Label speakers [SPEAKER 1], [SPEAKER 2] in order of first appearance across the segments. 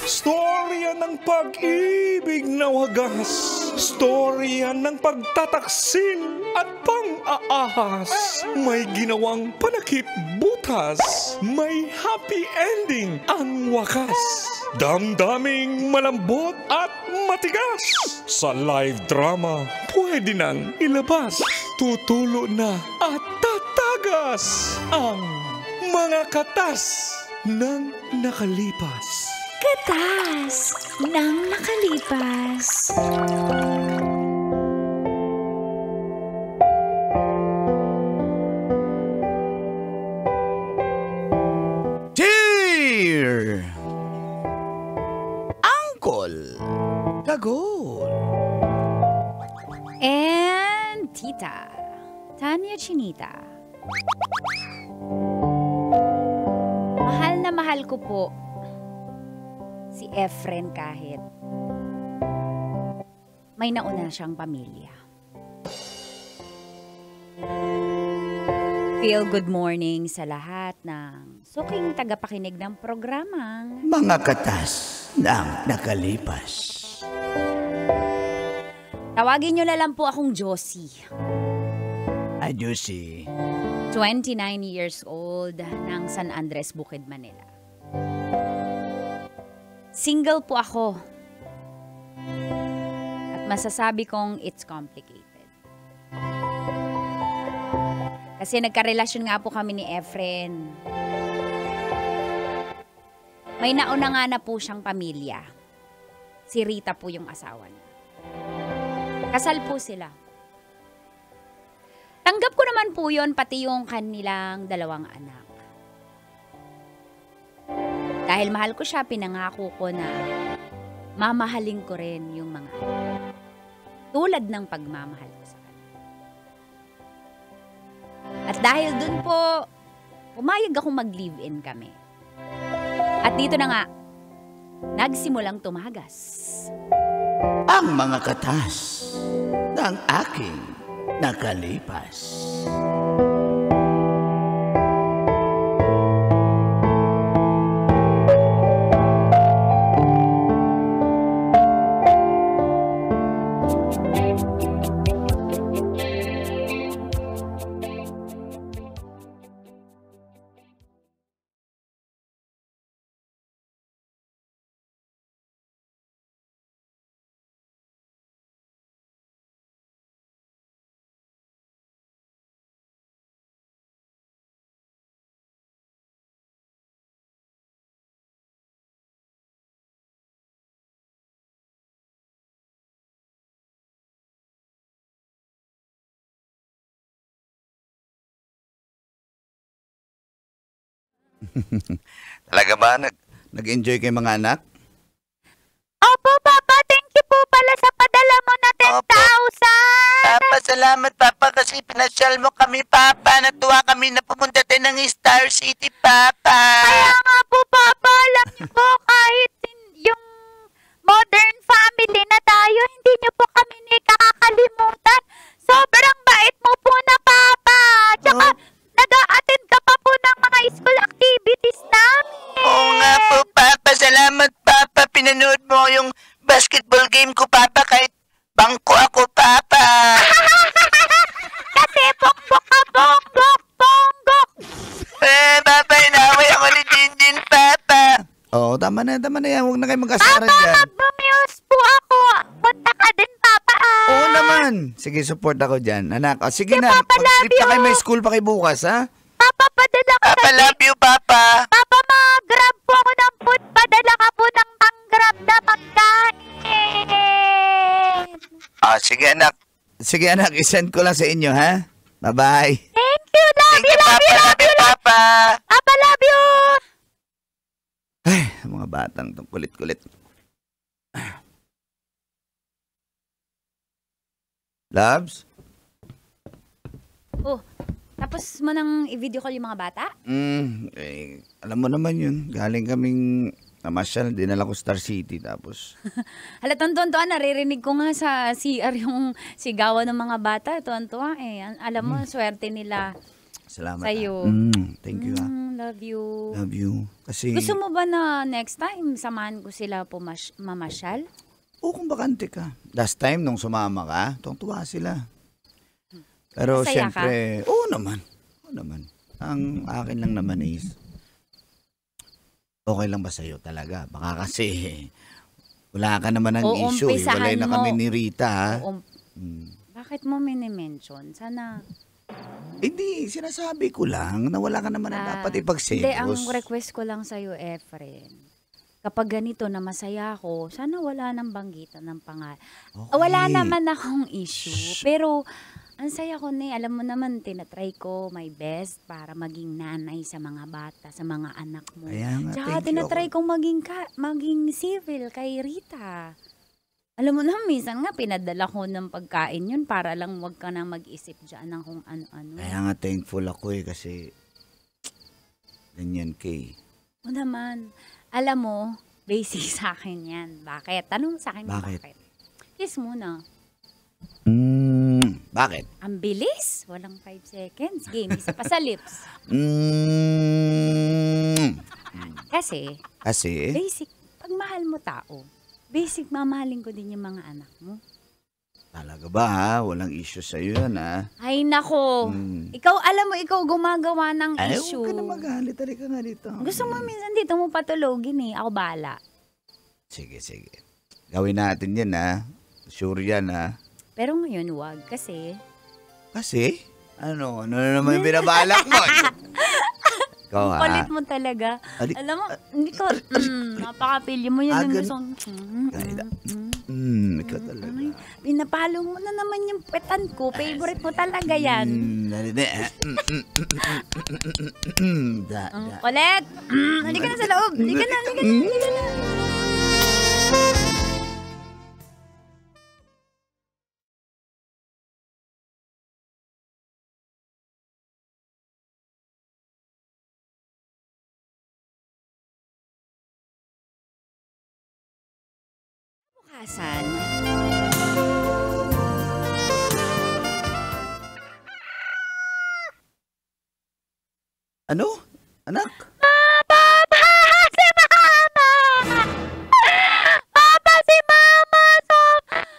[SPEAKER 1] Storya ng pag-ibig na wagas. Storya ng pagtataksil at pang-aahas. May ginawang panakip butas. May happy ending ang wakas. Damdaming malambot at matigas. Sa live drama, pwede nang ilabas. Tutulo na at tatagas ang mga katas ng nakalipas.
[SPEAKER 2] Katas ng nakalipas.
[SPEAKER 3] Dear Uncle Kagol
[SPEAKER 2] And Tita Tanya Chinita. Mahal na mahal ko po si Efren kahit may nauna siyang pamilya. Feel good morning sa lahat ng suking tagapakinig ng programang
[SPEAKER 3] Mga Katas ng Nakalipas.
[SPEAKER 2] Tawagin niyo na lang po akong Josie.
[SPEAKER 3] Josie.
[SPEAKER 2] 29 years old ng San Andres, Bukid, Manila. Single po ako. At masasabi kong it's complicated. Kasi nagkarelasyon nga po kami ni Efren. May nauna nga na po siyang pamilya. Si Rita po yung asawa niya. Kasal po sila. Tanggap ko naman po yun, pati yung kanilang dalawang anak. Dahil mahal ko siya, pinangako ko na mamahalin ko rin yung mga anak. Tulad ng pagmamahal ko sa kanya. At dahil dun po, pumayag akong mag-live-in kami. At dito na nga, nagsimulang tumagas.
[SPEAKER 3] Ang mga katas ng aking nakalipas. Talaga ba? Nag-enjoy kayo mga anak?
[SPEAKER 2] Opo, Papa. Thank you po pala sa padala mo na 10,000.
[SPEAKER 4] Papa, salamat, Papa, kasi pinasyal mo kami, Papa. Natuwa kami na pumunta tayo ng Star City, Papa.
[SPEAKER 2] Kaya nga po, Papa. Alam niyo po, kahit yung modern family na tayo, hindi niyo po kami nakakalimutan. Sobrang bait mo po na, Papa. Tsaka, nag-a-attend ka pa po ng mga school activities namin.
[SPEAKER 4] Oo nga po, Papa. Salamat, Papa. Pinanood mo yung basketball game ko, Papa, kahit bangko ako, Papa.
[SPEAKER 2] Kasi bongbok ka, bongbok, bongbok.
[SPEAKER 4] Papa, inaway ako ni Jinjin, Papa.
[SPEAKER 3] Oo, tama na yan. Huwag na kayo mag-asara
[SPEAKER 2] Papa,
[SPEAKER 3] dyan.
[SPEAKER 2] mag-muse po ako. Punta ka din, Papa.
[SPEAKER 3] Oo naman. Sige, support ako dyan. Anak, sige na.
[SPEAKER 2] Papa,
[SPEAKER 3] Mag-sleep
[SPEAKER 2] love
[SPEAKER 3] na kayo.
[SPEAKER 2] you.
[SPEAKER 3] May school pa kayo bukas, ha?
[SPEAKER 2] Papa, padala ka
[SPEAKER 4] Papa,
[SPEAKER 2] na.
[SPEAKER 4] love you, Papa.
[SPEAKER 2] Papa, mag-grab po ako ng food. Padala ka po ng pang-grab na pagkain.
[SPEAKER 4] Sige, anak.
[SPEAKER 3] Sige, anak. Isend ko lang sa inyo, ha? Bye-bye.
[SPEAKER 2] Thank you, love
[SPEAKER 4] Thank
[SPEAKER 2] you,
[SPEAKER 4] you,
[SPEAKER 2] love
[SPEAKER 4] Papa.
[SPEAKER 2] you, love
[SPEAKER 4] Love you,
[SPEAKER 2] you.
[SPEAKER 4] Papa.
[SPEAKER 2] Papa, love you.
[SPEAKER 3] Ay, mga batang itong kulit-kulit. Loves?
[SPEAKER 2] Oh, tapos mo nang i-video call yung mga bata?
[SPEAKER 3] Alam mo naman yun. Galing kaming namasyal. Dinala ko Star City. Tapos,
[SPEAKER 2] Halatang tuwan-tuwa, naririnig ko nga sa CR yung sigawan ng mga bata. Tuwan-tuwa eh. Alam mo, swerte nila.
[SPEAKER 3] Salamat.
[SPEAKER 2] Sa'yo.
[SPEAKER 3] Thank you ah.
[SPEAKER 2] Love you.
[SPEAKER 3] Love you. Kasi,
[SPEAKER 2] Gusto mo ba na next time samahan ko sila mamasyal?
[SPEAKER 3] kung bakante ka. Last time, nung sumama ka, tuwa sila. Pero
[SPEAKER 2] Masaya
[SPEAKER 3] siyempre, oo naman. Ang akin lang naman is, okay lang ba sa'yo talaga? Baka kasi, wala ka naman ng issue. Walay na kami ni Rita. Ha?
[SPEAKER 2] Bakit mo minimension? Sana...
[SPEAKER 3] Hindi, sinasabi ko lang na wala ka naman na dapat ipagselos.
[SPEAKER 2] Hindi, ang request ko lang sa'yo, Efren, kapag ganito na masaya ako, sana wala nang banggitan ng pangalan.
[SPEAKER 3] Okay.
[SPEAKER 2] Wala naman akong issue, pero ang saya ko alam mo naman, tinatry ko my best para maging nanay sa mga bata, sa mga anak mo.
[SPEAKER 3] Kaya nga,
[SPEAKER 2] Tsaka
[SPEAKER 3] thank you.
[SPEAKER 2] tinatry kong maging civil kay Rita. Alam mo na, minsan nga pinadala ko ng pagkain yun para lang wag ka na mag-isip dyan ng kung ano-ano.
[SPEAKER 3] Kaya nga thankful ako kasi ganyan kay.
[SPEAKER 2] O naman, alam mo, basic sa akin yan. Bakit? Tanong sa akin
[SPEAKER 3] Bakit?
[SPEAKER 2] Kiss muna.
[SPEAKER 3] Bakit?
[SPEAKER 2] Ang bilis. Walang 5 seconds. Game, isa pa sa lips. Kasi, basic, pag mahal mo tao, basic mamahalin ko din yung mga anak mo.
[SPEAKER 3] Talaga ba ha? Walang issue sa'yo yan ha?
[SPEAKER 2] Ay nako, ikaw, alam mo, ikaw gumagawa ng
[SPEAKER 3] Ay,
[SPEAKER 2] issue.
[SPEAKER 3] huwag ka na magalit. Halika nga dito.
[SPEAKER 2] Gusto mo minsan dito mo patulogin ako bahala.
[SPEAKER 3] Sige. Gawin natin yan ha. Sure yan ha.
[SPEAKER 2] Pero ngayon wag kasi
[SPEAKER 3] Kasi? Ano na naman yung binabalak mo? Ikaw ha?
[SPEAKER 2] palit mo talaga. Alam mo, hindi ko, napakapili mo yun yung gusto.
[SPEAKER 3] Ikaw talaga.
[SPEAKER 2] Pinapalo mo na naman yung petan ko. Favorite mo talaga yan. Palit! Halika na sa loob. Halika na. Bukasan.
[SPEAKER 3] Ano? Anak?
[SPEAKER 2] Papa! Si Mama! Papa, si Mama! So,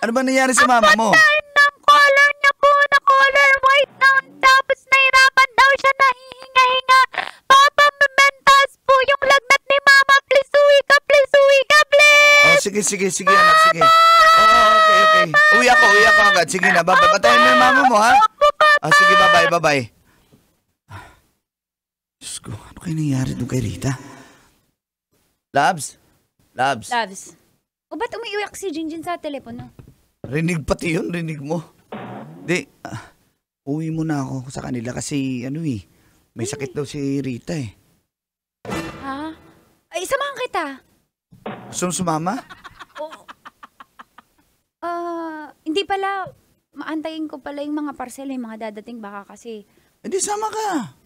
[SPEAKER 3] Ano ba nangyari sa mama mo?
[SPEAKER 2] time ng color niya po na color white na. Tapos nahirapan daw siya nahihinga-hinga. Papa, mementas po yung lagnat ni Mama. Please, uwi ka, please.
[SPEAKER 3] Oh, sige anak, sige. Oh, okay. Uwi ako agad. Sige na, patayin mo yung mama mo ha? Sige, bye. Diyos ko, ano kayo nangyari doon kay Rita? Labs?
[SPEAKER 2] Loves. O ba't umiiyak si Jinjin sa telepono?
[SPEAKER 3] Rinig pati yun, rinig mo. Di, uwi muna ako sa kanila kasi may sakit daw si Rita eh.
[SPEAKER 2] Ha? Ay, samahan kita.
[SPEAKER 3] Gusto mo sumama?
[SPEAKER 2] Hindi pala. Maantayin ko pala yung mga parcel, yung mga dadating. Baka kasi,
[SPEAKER 3] Hindi, sama ka.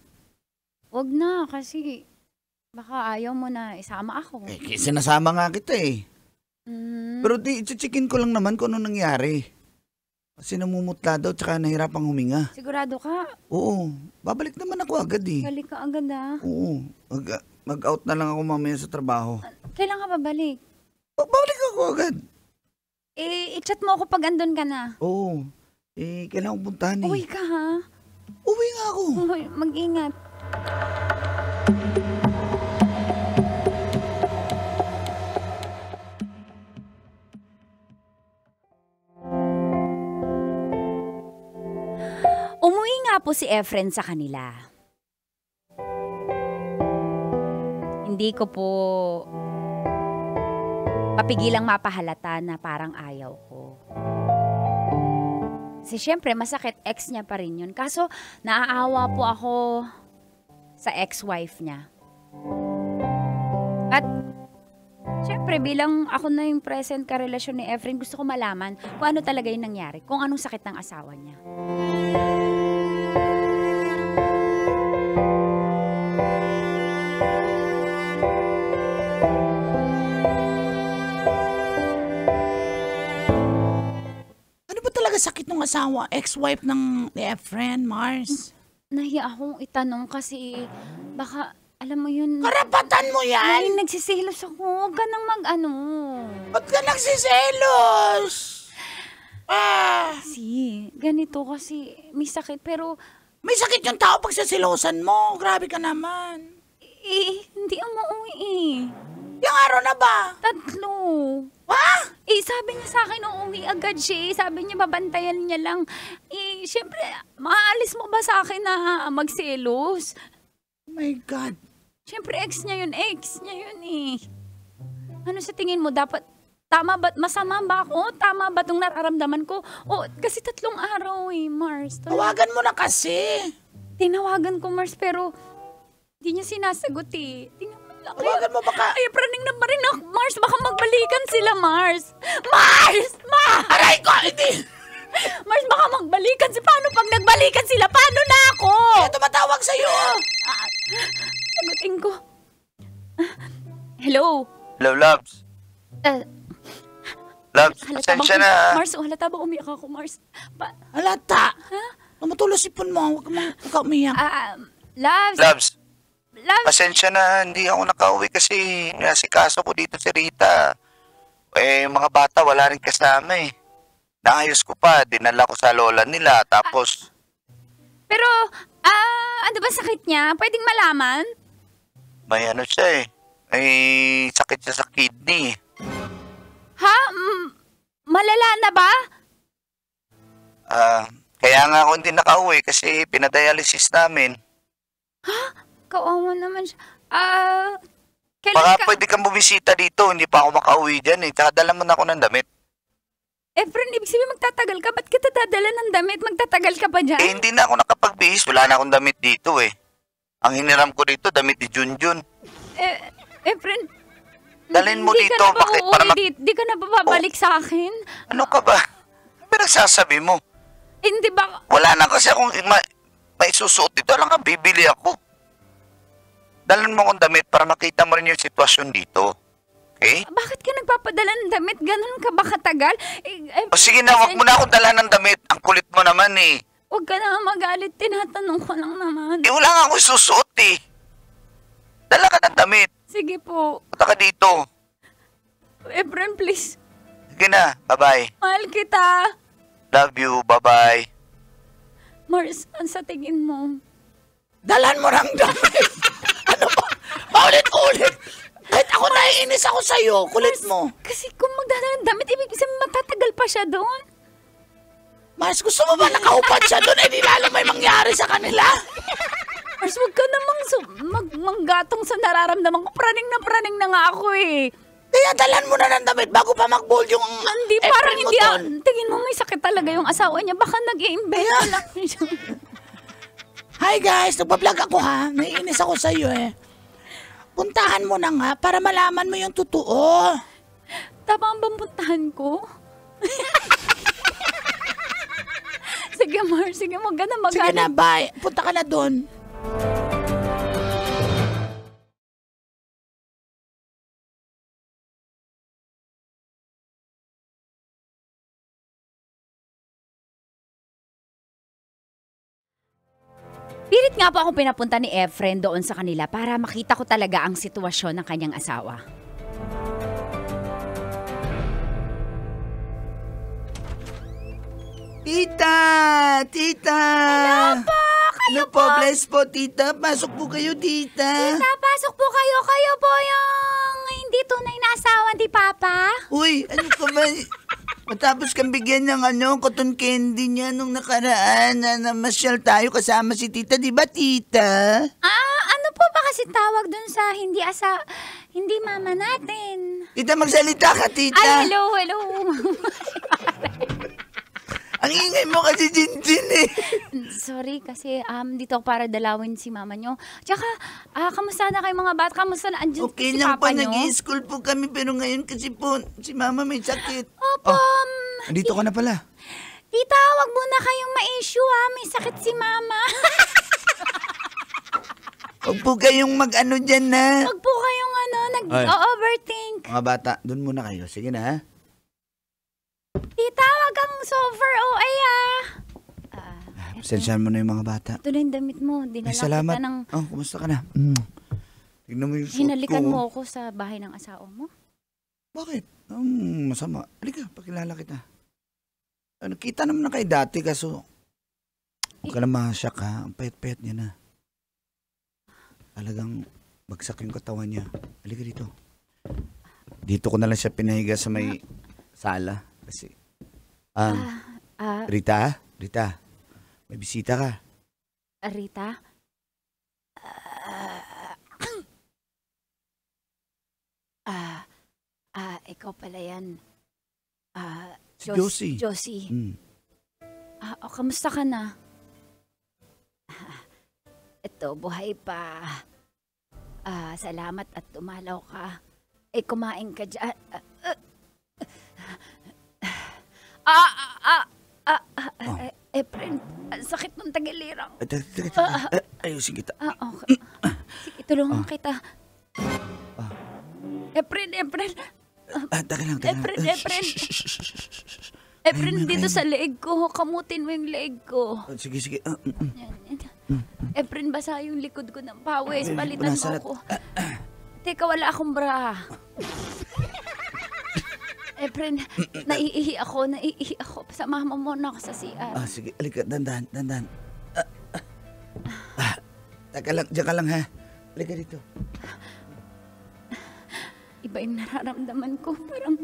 [SPEAKER 2] wag na kasi baka ayaw mo na isama ako.
[SPEAKER 3] Eh, sinasama nga kita eh. Pero i-checkin ko lang naman kung ano nangyari. Kasi namumutla daw tsaka nahirapang huminga.
[SPEAKER 2] Sigurado ka?
[SPEAKER 3] Oo, babalik naman ako agad eh.
[SPEAKER 2] Balik ka agad
[SPEAKER 3] Oo, mag-out na lang ako mamaya sa trabaho.
[SPEAKER 2] Kailan ka babalik?
[SPEAKER 3] Babalik ako agad.
[SPEAKER 2] I-chat mo ako pag andun ka na.
[SPEAKER 3] Oo, kailangan kong puntahan eh.
[SPEAKER 2] Uwi ka ha?
[SPEAKER 3] Uwi nga ako.
[SPEAKER 2] Uy, mag-ingat. Umuwi nga po si Efren sa kanila. Hindi ko po papigilang mapahalata na parang ayaw ko. Kasi syempre, masakit, ex niya pa rin yun. Kaso, naaawa po ako sa ex-wife niya. At, syempre, bilang ako na yung present karelasyon ni Efren, gusto ko malaman kung ano talaga yung nangyari, kung anong sakit ng asawa niya.
[SPEAKER 5] Sakit ng asawa, ex-wife ng Efren, Mars.
[SPEAKER 2] nahiya akong itanong kasi baka, alam mo yun,
[SPEAKER 5] Karapatan mo
[SPEAKER 2] ay,
[SPEAKER 5] yan.
[SPEAKER 2] nagsiselos ako. Huwag ka nang mag-ano.
[SPEAKER 5] Ba't ka nagsiselos?
[SPEAKER 2] Kasi, ganito kasi, may sakit pero,
[SPEAKER 5] May sakit yung tao pag sasilosan mo. Grabe ka naman.
[SPEAKER 2] hindi umuwi eh.
[SPEAKER 5] Yung araw na ba?
[SPEAKER 2] 3.
[SPEAKER 5] Ha?
[SPEAKER 2] Sabi niya sa akin, uuwi agad siya. Sabi niya, babantayan niya lang. Siyempre, maaalis mo ba sa akin na magselos?
[SPEAKER 5] Oh my God.
[SPEAKER 2] Siyempre, ex niya yun eh. Ano sa tingin mo, dapat, tama ba, masama ba ako? Tama ba itong nararamdaman ko? Kasi 3 araw eh, Mars.
[SPEAKER 5] Tawagan mo na kasi.
[SPEAKER 2] Tinawagan ko, Mars, pero hindi niya sinasagot eh.
[SPEAKER 5] Tawagan mo baka.
[SPEAKER 2] Ay, praning na pa rin ako, Mars. Baka magbalikan sila, Mars. Mars!
[SPEAKER 5] Aray ko, hindi.
[SPEAKER 2] Mars, baka magbalikan sila. Paano pag nagbalikan sila? Paano na ako?
[SPEAKER 5] Kaya tumatawag sa'yo.
[SPEAKER 2] Sagutin ko. Hello?
[SPEAKER 4] Hello, Loves. Loves,
[SPEAKER 2] Halata
[SPEAKER 4] pasensya
[SPEAKER 2] bang,
[SPEAKER 4] na.
[SPEAKER 2] Mars, halata ba umiyak ako, Mars?
[SPEAKER 5] Halata. Tumutulos ipon mo. Huwag ka umiyak.
[SPEAKER 2] Loves?
[SPEAKER 4] Loves,
[SPEAKER 2] Loves?
[SPEAKER 4] pasensya na. Hindi ako nakauwi kasi nasikaso ko dito si Rita. Yung mga bata wala rin kasama eh. Naayos ko pa. Dinala ko sa lola nila. Tapos,
[SPEAKER 2] Pero, ano ba sakit niya? Pwedeng malaman?
[SPEAKER 4] may ano siya eh. May sakit siya sa kidney.
[SPEAKER 2] Ha? Malala na ba?
[SPEAKER 4] Kaya nga ako hindi nakauwi kasi pinadialysis namin.
[SPEAKER 2] Kawawa naman siya. Kailan
[SPEAKER 4] Baka
[SPEAKER 2] ka?
[SPEAKER 4] pwede kang bumisita dito. Hindi pa ako makauwi dyan eh. Tsaka dala mo na ako ng damit.
[SPEAKER 2] Efren, ibig sabihin magtatagal ka? Ba't kita dadala ng damit? Magtatagal ka pa dyan?
[SPEAKER 4] Hindi na ako nakapagbihis. Wala na akong damit dito eh. Ang hiniram ko dito, damit ni Junjun.
[SPEAKER 2] Efren,
[SPEAKER 4] Dalhin mo
[SPEAKER 2] di
[SPEAKER 4] dito.
[SPEAKER 2] ka na ba
[SPEAKER 4] Bakit?
[SPEAKER 2] uuwi
[SPEAKER 4] Para
[SPEAKER 2] di ka na ba babalik sa akin?
[SPEAKER 4] Ano ka ba? Ano ba nagsasabi mo?
[SPEAKER 2] Hindi ba?
[SPEAKER 4] Wala na kasi akong may susuot dito. Alam ka, bibili ako. Dalhin mo akong damit para makita mo rin yung sitwasyon dito. Okay?
[SPEAKER 2] Bakit ka nagpapadala ng damit? Ganun ka ba katagal?
[SPEAKER 4] O sige na, wag mo na akong dalhan ng damit. Ang kulit mo naman eh.
[SPEAKER 2] Huwag ka na magalit. Tinatanong ko lang naman.
[SPEAKER 4] Wala nga akong susuot eh. Dala ka ng damit.
[SPEAKER 2] Sige po.
[SPEAKER 4] Punta ka dito.
[SPEAKER 2] Efren, please.
[SPEAKER 4] Sige na, bye-bye.
[SPEAKER 2] Mahal kita.
[SPEAKER 4] Love you, bye-bye.
[SPEAKER 2] Mars, ang sa tingin mo?
[SPEAKER 5] Dalan mo ng damit. Ano ba? Paulit-ulit. Kahit ako naiinis ako sa'yo. Kulit mo.
[SPEAKER 2] Kasi kung magdadala ng damit, ibig sabihin matatagal pa siya doon.
[SPEAKER 5] Mars, gusto mo ba nakahupad siya doon? Eh, di lalo may mangyari sa kanila.
[SPEAKER 2] Mars, huwag ka namang manggatong sa nararamdaman ko. Praning na nga ako eh.
[SPEAKER 5] Kaya dalan mo na ng damit bago pa mag-bold yung
[SPEAKER 2] Hindi,
[SPEAKER 5] Efren
[SPEAKER 2] parang
[SPEAKER 5] mo
[SPEAKER 2] hindi.
[SPEAKER 5] doon.
[SPEAKER 2] Tingin mo may sakit talaga yung asawa niya. Baka nag-i-invento lang siya.
[SPEAKER 5] Hi guys, nagpa-vlog ako ha. Naiinis ako sa'yo eh. Puntahan mo na nga para malaman mo yung totoo.
[SPEAKER 2] Tama ang bampuntahan ko? Sige, Mars. Sige, huwag ka na
[SPEAKER 5] Sige
[SPEAKER 2] magalit.
[SPEAKER 5] na, bye. Punta ka na doon.
[SPEAKER 2] Pilit nga po ako pinapunta ni Efren doon sa kanila para makita ko talaga ang sitwasyon ng kanyang asawa.
[SPEAKER 3] Tita! Tita!
[SPEAKER 2] Hello po! Kayo
[SPEAKER 3] Ano po? Bless po, tita. Pasok po kayo, tita.
[SPEAKER 2] Pasok po kayo. Kayo po yung hindi tunay na asawa ni Papa.
[SPEAKER 3] Uy, ano ka ba? Matapos kang bigyan ng cotton candy niya nung nakaraan na namasyal tayo kasama si tita. Di ba, tita?
[SPEAKER 2] Ano po ba kasi tawag dun sa hindi mama natin?
[SPEAKER 3] Tita, magsalita ka, tita.
[SPEAKER 2] Ay, hello.
[SPEAKER 3] Ang ingay mo kasi, Jinjin eh.
[SPEAKER 2] Sorry kasi dito ako para dalawin si mama nyo. Tsaka, kamusta na kayo mga bata? Kamusta na andyan
[SPEAKER 3] Okay
[SPEAKER 2] si
[SPEAKER 3] lang po,
[SPEAKER 2] papa nyo?
[SPEAKER 3] nag-i-school po kami pero ngayon kasi po si mama may sakit.
[SPEAKER 2] Opo,
[SPEAKER 3] Andito ka na pala.
[SPEAKER 2] tita, wag muna kayong ma-issue May sakit si mama.
[SPEAKER 3] Huwag po kayong mag-ano dyan na.
[SPEAKER 2] Wag po kayong nag-overthink.
[SPEAKER 3] Mga bata, doon muna kayo. Sige na ha.
[SPEAKER 2] Tita, wag kang super OA
[SPEAKER 3] Sensyahan mo na yung mga bata.
[SPEAKER 2] Ito na yung damit mo. Dinala
[SPEAKER 3] Ay, salamat.
[SPEAKER 2] kita ng...
[SPEAKER 3] Oh, kumusta ka na? Tignan mo yung suot ko.
[SPEAKER 2] Hinalikan mo ako sa bahay ng asawa mo.
[SPEAKER 3] Bakit? Masama. Halika, pakilala kita. Nakita naman na kayo dati, kaso huwag ka na masyak ha. Ang payat-payat niya na. Talagang bagsak yung katawan niya. Halika dito. Dito ko na lang siya pinahiga sa may sala. Kasi, Rita, may bisita ka.
[SPEAKER 2] Rita? Ikaw pala yan.
[SPEAKER 3] Si Josie.
[SPEAKER 2] Josie. Kamusta ka na? Ito, buhay pa. Salamat at tumalaw ka. Kumain ka dyan. Friend, sakit ng tagilirang.
[SPEAKER 3] Ayusin kita.
[SPEAKER 2] Okay. Sige, tulungan kita. Efren.
[SPEAKER 3] Taka lang.
[SPEAKER 2] Efren, dito sa leeg ko. Kamutin mo yung leeg ko.
[SPEAKER 3] Sige.
[SPEAKER 2] Efren, basa yung likod ko ng pawis. Palitan mo ako. Teka, wala akong bra. Efren, naiihi ako. Samahan mo muna ako sa CR.
[SPEAKER 3] Sige, alika, dandan. Taka lang, diyan ka lang ha. Alika dito.
[SPEAKER 2] Iba yung nararamdaman ko. Parang,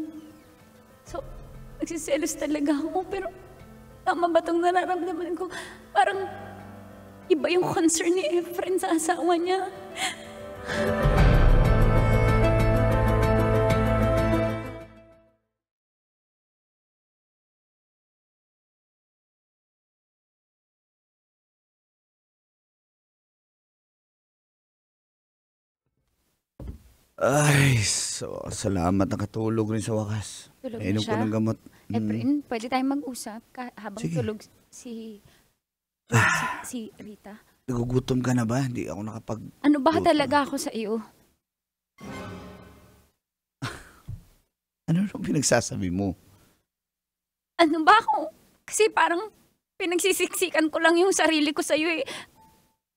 [SPEAKER 2] nagsiselos talaga ako. Pero, tama ba itong nararamdaman ko? Parang, iba yung concern ni Efren sa asawa niya.
[SPEAKER 3] Ay, salamat nakatulog rin sa wakas.
[SPEAKER 2] Tulog na
[SPEAKER 3] Nainom ko
[SPEAKER 2] siya?
[SPEAKER 3] ng gamot.
[SPEAKER 2] Efren, pwede tayong mag-usap habang
[SPEAKER 3] Sige.
[SPEAKER 2] tulog si Rita.
[SPEAKER 3] Nagugutom ka na ba? Hindi ako nakapag...
[SPEAKER 2] Ano ba talaga ako sa iyo?
[SPEAKER 3] Ano pinagsasabi mo?
[SPEAKER 2] Ano ba ako? Kasi parang pinagsisiksikan ko lang yung sarili ko sa iyo eh.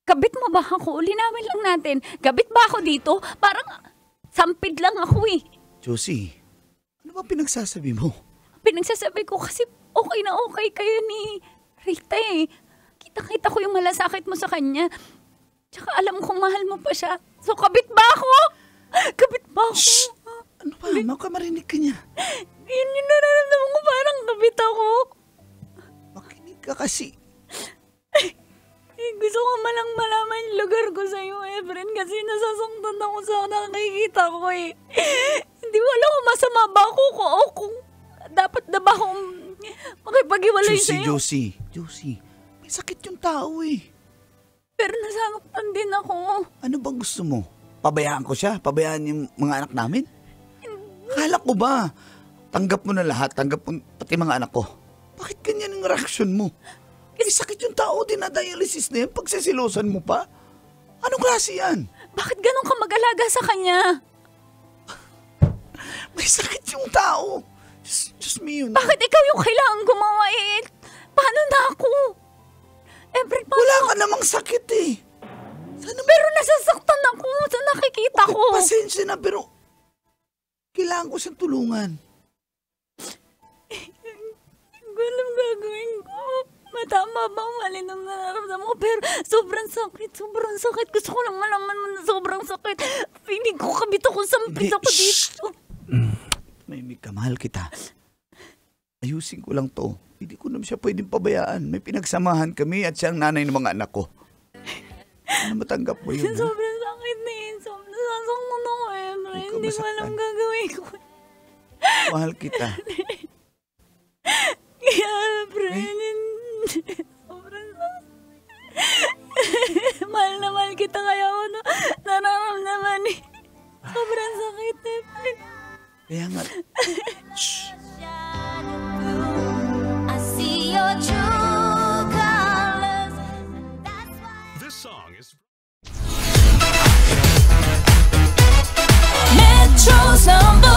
[SPEAKER 2] Kabit mo ba ako? Linawin lang natin. Kabit ba ako dito? Parang sampid lang ako eh.
[SPEAKER 3] Josie, ano ba pinagsasabi mo?
[SPEAKER 2] Pinagsasabi ko kasi okay na okay kayo ni Rita eh. Kita-kita ko yung malasakit mo sa kanya. Tsaka alam kong mahal mo pa siya. So kabit ba ako? Kabit ba ako?
[SPEAKER 3] Shh! Ano ba? Makamarinig ka niya.
[SPEAKER 2] Yun yung nararamdaman ko, parang kabit ako.
[SPEAKER 3] Makinig ka kasi.
[SPEAKER 2] Gusto ko malang malaman yung lugar ko sa'yo, Efren, kasi nasasaktan ako sa nakikita ko eh. Hindi ko alam kung masama ba ako o kung dapat na ba akong makipag-iwalay sa'yo.
[SPEAKER 3] Josie, may sakit yung tao eh.
[SPEAKER 2] Pero nasaktan din ako.
[SPEAKER 3] Ano bang gusto mo? Pabayaan ko siya? Pabayaan yung mga anak namin? Akala ko ba? Tanggap mo na lahat, tanggap mo pati mga anak ko. Bakit ganyan yung reaksyon mo? May sakit yung tao, dinadialysis na yan, pagsisilosan mo pa? Anong klase yan?
[SPEAKER 2] Bakit ganun ka mag-alaga sa kanya?
[SPEAKER 3] May sakit yung tao. Just me yun.
[SPEAKER 2] Bakit ikaw yung kailangan gumawa eh? Paano na ako?
[SPEAKER 3] Wala ka namang sakit eh.
[SPEAKER 2] Pero nasasaktan ako sa nakikita ko.
[SPEAKER 3] Pasensya na, pero kailangan ko siyang tulungan.
[SPEAKER 2] Hindi ko alam gagawin ko. Matama ba ang mali ng nararamdaman ko? Pero sobrang sakit. Gusto ko lang malaman mo na sobrang sakit. Feeling ko kabit ako, sampit ako dito.
[SPEAKER 3] May kamahal kita. Ayusin ko lang to. Hindi ko naman siya pwedeng pabayaan. May pinagsamahan kami at siya ang nanay ng mga anak ko. Ano matanggap mo yun?
[SPEAKER 2] Sobrang sakit na yun. Nasasaktan ako eh. Hindi ko alam gagawin ko.
[SPEAKER 3] Mahal kita.
[SPEAKER 2] Kaya, friend, sobrang sakit. Mahal na mahal kita kaya ako nararamdaman eh. Sobrang sakit eh, friend.
[SPEAKER 3] Kaya nga.
[SPEAKER 6] I see your true colors.
[SPEAKER 1] This song is...
[SPEAKER 6] Metro's number